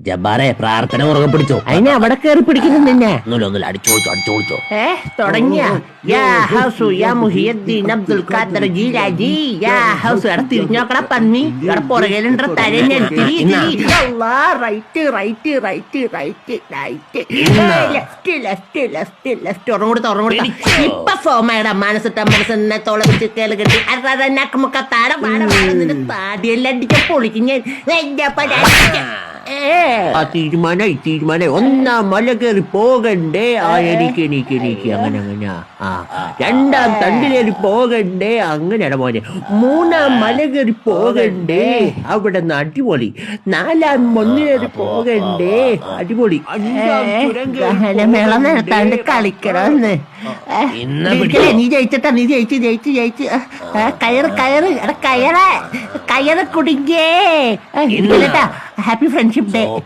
ജബ്ബാറെ പ്രാർത്ഥന മുറുകെ പിടിച്ചോ. അതിനെ അവിടെ കയറി പിടിക്കുന്നു നിന്നെ. ഒന്നുമില്ല അടിച്ചോളിച്ചോ. തുടങ്ങിയ യാ ഹൗസു യാ മുഹിയുദ്ദീൻ അബ്ദുൽ ഖാദർ ജീലാജി യാ ഹൗസ്. എടാ തിരിഞ്ഞോക്കട പന്നി. എടാ പുറകിലുണ്ട തലേന്ന് ലെഫ്റ്റ് ഉറങ്ങൂടി. ഇപ്പൊ ഫോമയുടെ മനസ്സിനെ തുളച്ച് കേള് കെട്ടി നിന്റെ താടിയെല്ലാം അടിക്കാൻ പൊളിക്കും ഞാൻ. തീരുമാനായി ഒന്നാം മല കയറി പോകണ്ടേ. എനിക്ക് അങ്ങനെ രണ്ടാം തണ്ടിലേറി പോകണ്ടേ. അങ്ങനെയാണ് മോനെ. മൂന്നാം മല കയറി പോകണ്ടേ. അവിടെ നിന്ന് അടിപൊളി. നാലാം മൊന്നിലേറി പോകണ്ടേ. അടിപൊളി. നടത്താണ്ട് കളിക്കണമെന്ന്. നീ ജയിച്ചിട്ടാ. നീ ജയിച്ച് കയറ് കുടുങ്ങിയേ. Happy friendship day.